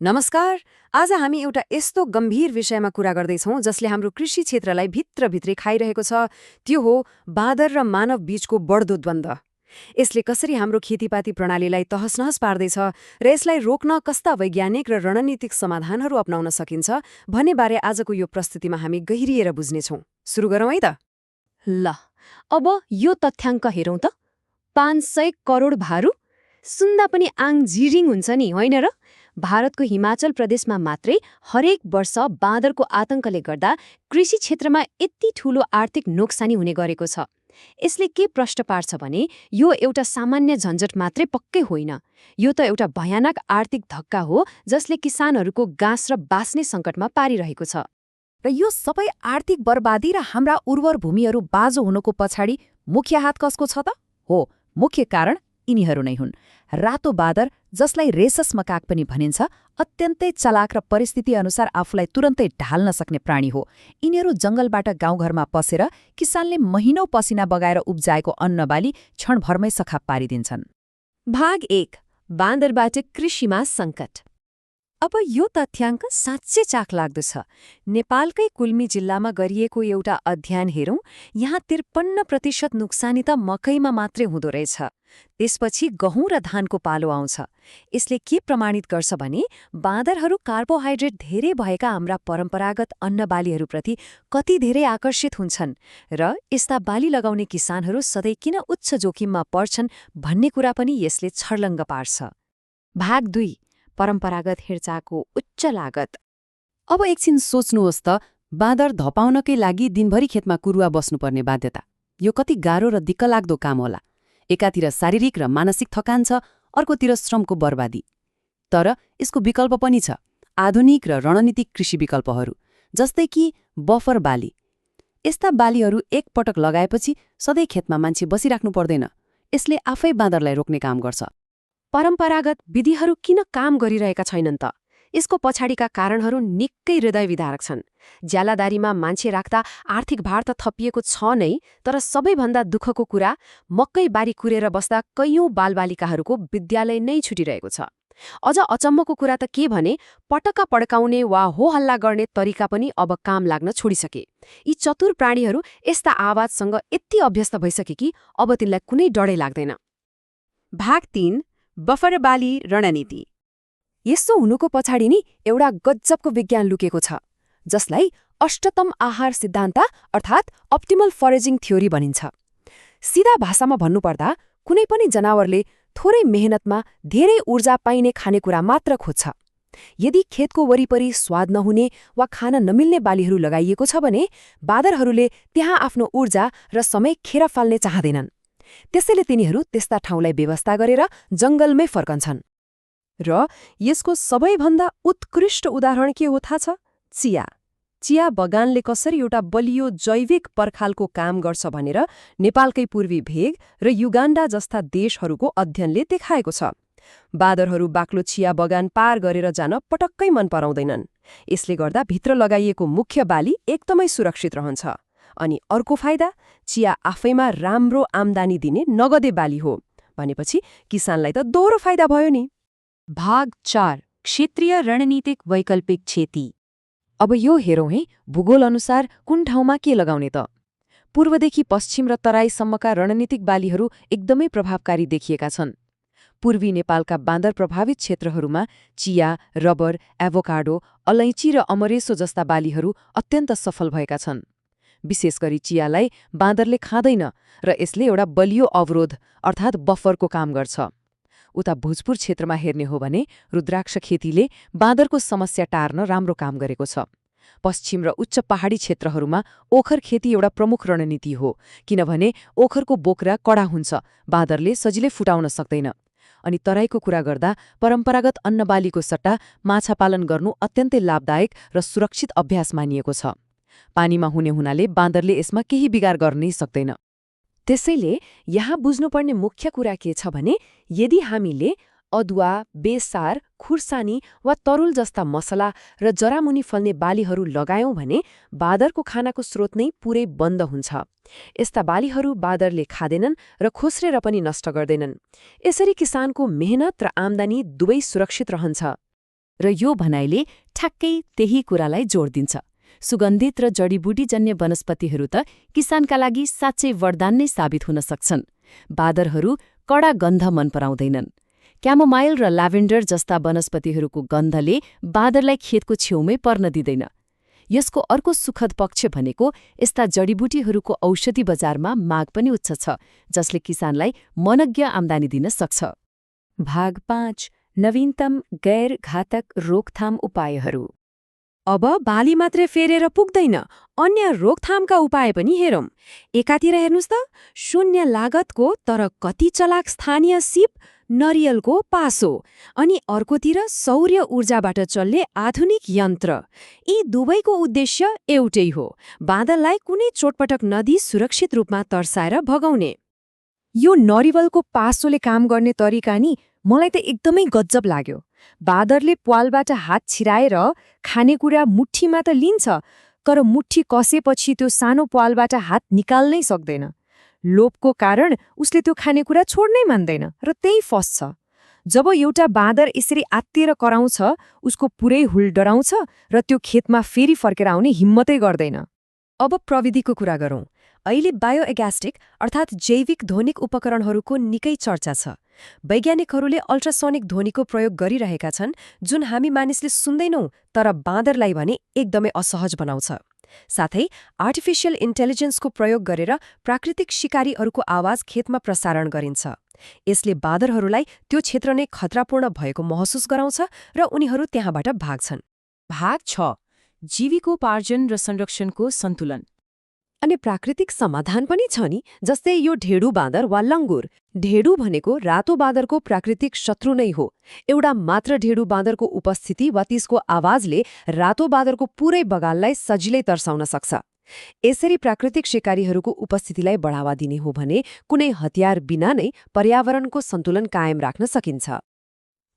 नमस्कार। आज हामी एउटा यस्तो गम्भीर विषयमा कुरा गर्दैछौँ जसले हाम्रो कृषि क्षेत्रलाई भित्रभित्रै खाइरहेको छ। त्यो हो बाँदर र मानव बीचको बढ्दो द्वन्द्व। यसले कसरी हाम्रो खेतीपाती प्रणालीलाई तहसनहस पार्दैछ र यसलाई रोक्न कस्ता वैज्ञानिक र रणनीतिक समाधानहरू अपनाउन सकिन्छ भन्ने बारे आजको यो प्रस्तुतिमा हामी गहिरिएर बुझ्नेछौँ। सुरु गरौँ है त। ल, अब यो तथ्याङ्क हेरौँ त। 500 करोड भारू सुन्दा पनि आङ झिरिङ हुन्छ नि, होइन र? भारतको हिमाचल प्रदेशमा मात्रै हरेक वर्ष बाँदरको आतंकले गर्दा कृषि क्षेत्रमा यति ठूलो आर्थिक नोक्सानी हुने गरेको छ। यसले के प्रश्न पार्छ भने यो एउटा सामान्य झन्झट मात्रै पक्कै होइन। यो त एउटा भयानक आर्थिक धक्का हो जसले किसानहरूको गाँस र बाँच्ने सङ्कटमा पारिरहेको छ। र यो सबै आर्थिक बर्बादी र हाम्रा उर्वर भूमिहरू बाँझो हुनुको पछाडि मुख्य हात कसको छ त? हो, मुख्य कारण यिनीहरू नै हुन्। रातो बाँदर, जसलाई रेसस मकाक पनि भनिन्छ, अत्यन्तै चलाक र परिस्थिति अनुसार आफूलाई तुरन्तै ढाल्न सक्ने प्राणी हो। यिनीहरू जङ्गलबाट गाउँघरमा पसेर किसानले महिनौं पसिना बगाएर उब्जाएको अन्नबाली क्षणभरमै सखाप पारिदिन्छन्। भाग 1, बाँदरबाट कृषिमा सङ्कट। अब यो तथ्याङ्क साँच्चै चाखलाग्दो छ। नेपालकै कुल्मी जिल्लामा गरिएको एउटा अध्ययन हेरौँ। यहाँ 53% नुक्सानी त मकैमा मात्रै हुँदो रहेछ। त्यसपछि गहुँ र धानको पालो आउँछ। यसले के प्रमाणित गर्छ भने बाँदरहरू कार्बोहाइड्रेट धेरै भएका हाम्रा परम्परागत अन्नबालीहरूप्रति कति धेरै आकर्षित हुन्छन् र यस्ता बाली लगाउने किसानहरू सधैँ किन उच्च जोखिममा पर्छन् भन्ने कुरा पनि यसले छर्लङ्ग पार्छ। भाग 2, परम्परागत हेरचाहको उच्च लागत। अब एकछिन सोच्नुहोस् त, बाँदर धपाउनकै लागि दिनभरि खेतमा कुरुवा बस्नुपर्ने बाध्यता। यो कति गाह्रो र दिक्कलाग्दो काम होला। एकातिर शारीरिक र मानसिक थकान छ, अर्कोतिर श्रमको बर्बादी। तर यसको विकल्प पनि छ, आधुनिक र रणनीतिक कृषि विकल्पहरू, जस्तै कि बफर बाली। यस्ता बालीहरू एकपटक लगाएपछि सधैँ खेतमा मान्छे बसिराख्नु पर्दैन। यसले आफै बाँदरलाई रोक्ने काम गर्छ। परम्परागत विधिहरू किन काम गरिरहेका छैनन् त? यसको पछाडिका कारणहरू निकै हृदयविदारक छन्। ज्यालादारीमा मान्छे राख्दा आर्थिक भार त थपिएको छ नै, तर सबैभन्दा दुःखको कुरा मकै बारी कुरेर बस्दा कैयौं बालबालिकाहरूको विद्यालय नै छुटिरहेको छ। अझ अचम्मको कुरा त के भने पटक्का पड्काउने वा हो हल्ला गर्ने तरिका पनि अब काम लाग्न छोडिसके। यी चतुर प्राणीहरू यस्ता आवाजसँग यति अभ्यस्त भइसके कि अब तिनलाई कुनै डरै लाग्दैन। भाग 3, बफर बाली रणनीति। यसो हुनुको पछाडि नि एउटा गज्जबको विज्ञान लुकेको छ, जसलाई अष्टतम आहार सिद्धान्त अर्थात् अप्टिमल फरेजिङ थ्योरी भनिन्छ। सिधा भाषामा भन्नुपर्दा कुनै पनि जनावरले थोरै मेहनतमा धेरै ऊर्जा पाइने खानेकुरा मात्र खोज्छ। यदि खेतको वरिपरि स्वाद नहुने वा खान नमिल्ने बालीहरू लगाइएको छ भने बाँदरहरूले त्यहाँ आफ्नो ऊर्जा र समय खेर फाल्ने चाहँदैनन्। त्यसैले तिनीहरू त्यस्ता ठाउँलाई व्यवस्था गरेर जङ्गलमै फर्कन्छन्। र यसको सबैभन्दा उत्कृष्ट उदाहरण के हो थाहा छ? चिया। चिया बगानले कसरी एउटा बलियो जैविक पर्खालको काम गर्छ भनेर नेपालकै पूर्वी भेग र युगाण्डा जस्ता देशहरूको अध्ययनले देखाएको छ। बाँदरहरू बाक्लो चिया बगान पार गरेर जान पटक्कै मन पराउँदैनन्। यसले गर्दा भित्र लगाइएको मुख्य बाली एकदमै सुरक्षित रहन्छ। अनि अर्को फाइदा, चिया आफैमा राम्रो आम्दानी दिने नगदे बाली हो भनेपछि किसानलाई त दोहोरो फाइदा भयो नि। भाग 4, क्षेत्रीय रणनीतिक वैकल्पिक खेती। अब यो हेरौँ है, भूगोल अनुसार कुन ठाउँमा के लगाउने त? पूर्वदेखि पश्चिम र तराईसम्मका रणनीतिक बालीहरू एकदमै प्रभावकारी देखिएका छन्। पूर्वी नेपालका बाँदर प्रभावित क्षेत्रहरूमा चिया, रबर, एभोकाडो, अलैँची र अमरेसो जस्ता बालीहरू अत्यन्त सफल भएका छन्। विशेष गरी चियालाई बाँदरले खाँदैन र यसले एउटा बलियो अवरोध अर्थात् बफरको काम गर्छ। उता भोजपुर क्षेत्रमा हेर्ने हो भने रुद्राक्ष खेतीले बाँदरको समस्या टार्न राम्रो काम गरेको छ। पश्चिम र उच्च पहाडी क्षेत्रहरूमा ओखर खेती एउटा प्रमुख रणनीति हो, किनभने ओखरको बोक्रा कडा हुन्छ, बाँदरले सजिलै फुटाउन सक्दैन। अनि तराईको कुरा गर्दा परम्परागत अन्नबालीको सट्टा माछा पालन गर्नु अत्यन्तै लाभदायक र सुरक्षित अभ्यास मानिएको छ। पानीमा हुने हुनाले बाँदरले यसमा केही बिगार गर्नै सक्दैन। त्यसैले यहाँ बुझ्नुपर्ने मुख्य कुरा के छ भने यदि हामीले अदुवा, बेसार, खुर्सानी वा तरुल जस्ता मसला र जरामुनि फल्ने बालीहरू लगायौं भने बाँदरको खानाको स्रोत नै पुरै बन्द हुन्छ। यस्ता बालीहरू बाँदरले खाँदैनन् र खोस्रेर पनि नष्ट गर्दैनन्। यसरी किसानको मेहनत र आम्दानी दुवै सुरक्षित रहन्छ। र यो भनाइले ठ्याक्कै त्यही कुरालाई जोड दिन्छ। सुगन्धित र जडीबुटीजन्य वनस्पतिहरू त किसानका लागि साँच्चै वरदान नै साबित हुन सक्छन्। बाँदरहरू कडा गन्ध मन पराउँदैनन्। क्यामोमाइल र ल्याभेन्डर जस्ता वनस्पतिहरूको गन्धले बाँदरलाई खेतको छेउमै पर्न दिँदैन। यसको अर्को सुखद पक्ष भनेको यस्ता जडीबुटीहरूको औषधि बजारमा माग पनि उच्च छ, जसले किसानलाई मनज्ञ आम्दानी दिन सक्छ। भाग 5 नवीनतम गैर घातक रोकथाम उपायहरू। अब बाली मात्रै फेरेर पुग्दैन, अन्य रोकथामका उपाय पनि हेरौं। एकातिर हेर्नुस् त, शून्य लागतको तर कति चलाक स्थानीय सिप नरियलको पासो, अनि अर्कोतिर सौर्य ऊर्जाबाट चल्ने आधुनिक यन्त्र। यी दुवैको उद्देश्य एउटै हो, बाँदरलाई कुनै चोटपटक नदी सुरक्षित रूपमा तर्साएर भगाउने। यो नरिवलको पासोले काम गर्ने तरिका नि मलाई त एकदमै गज्जब लाग्यो। बाँदरले प्वालबाट हात छिराएर खानेकुरा मुठीमा त लिन्छ, तर मुठी कसेपछि त्यो सानो प्वालबाट हात निकाल्नै सक्दैन। लोभको कारण उसले त्यो खानेकुरा छोड्नै मान्दैन र त्यही फस्छ। जब एउटा बाँदर यसरी आत्तिएर कराउँछ, उसको पुरै हुल डराउँछ र त्यो खेतमा फेरि फर्केर आउने हिम्मतै गर्दैन। अब प्रविधिको कुरा गरौँ। अहिले बायोएग्यास्टिक अर्थात् जैविक ध्वनिक उपकरणहरूको निकै चर्चा छ। वैज्ञानिकहरूले अल्ट्रासोनिक ध्वनिको प्रयोग गरिरहेका छन्, जुन हामी मानिसले सुन्दैनौँ तर बाँदरलाई भने एकदमै असहज बनाउँछ। साथै आर्टिफिशियल इन्टेलिजेन्सको प्रयोग गरेर प्राकृतिक शिकारीहरूको आवाज खेतमा प्रसारण गरिन्छ। यसले बाँदरहरूलाई त्यो क्षेत्र नै खतरापूर्ण भएको महसुस गराउँछ र उनीहरू त्यहाँबाट भाग्छन्। भाग 6 जीविकोपार्जन र संरक्षणको सन्तुलन। अनि प्राकृतिक समाधान पनि छ नि, जस्तै यो ढेडु बाँदर वा लङ्गुर। ढेडु भनेको रातो बाँदरको प्राकृतिक शत्रु नै हो। एउटा मात्र ढेडु बाँदरको उपस्थिति वा त्यसको आवाजले रातो बाँदरको पुरै बगाललाई सजिलै तर्साउन सक्छ। यसरी प्राकृतिक शिकारीहरूको उपस्थितिलाई बढावा दिने हो भने कुनै हतियार बिना नै पर्यावरणको सन्तुलन कायम राख्न सकिन्छ।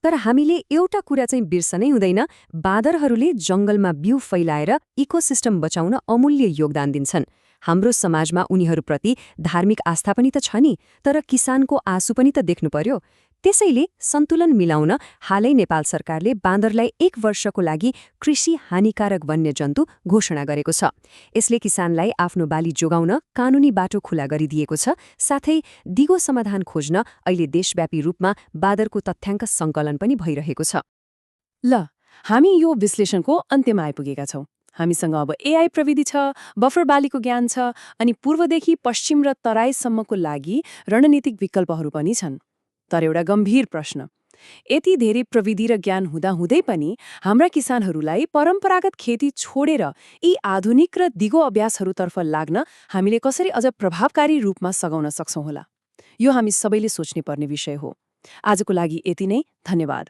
तर हामीले एउटा कुरा चाहिँ बिर्सनै हुँदैन, बाँदरहरूले जङ्गलमा बिउ फैलाएर इकोसिस्टम बचाउन अमूल्य योगदान दिन्छन्। हाम्रो समाजमा उनीहरूप्रति धार्मिक आस्था पनि त छ नि, तर किसानको आँसु पनि त देख्नु पर्यो। त्यसैले सन्तुलन मिलाउन हालै नेपाल सरकारले बाँदरलाई 1 वर्षको लागि कृषि हानिकारक वन्यजन्तु घोषणा गरेको छ। यसले किसानलाई आफ्नो बाली जोगाउन कानुनी बाटो खुला गरिदिएको छ। साथै दिगो समाधान खोज्न अहिले देशव्यापी रूपमा बाँदरको तथ्याङ्क सङ्कलन पनि भइरहेको छ। ल, हामी यो विश्लेषणको अन्त्यमा आइपुगेका छौं। हामीसँग अब एआई प्रविधि छ, बफर बालीको ज्ञान छ, अनि पूर्वदेखि पश्चिम र तराईसम्मको लागि रणनीतिक विकल्पहरू पनि छन्। तर एउटा गम्भीर प्रश्न, यति धेरै प्रविधि र ज्ञान हुँदाहुँदै पनि हाम्रा किसानहरूलाई परम्परागत खेती छोडेर यी आधुनिक र दिगो अभ्यासहरूतर्फ लाग्न हामीले कसरी अझ प्रभावकारी रूपमा सघाउन सक्छौं होला? यो हामी सबैले सोच्ने पर्ने विषय हो। आजको लागि यति नै, धन्यवाद।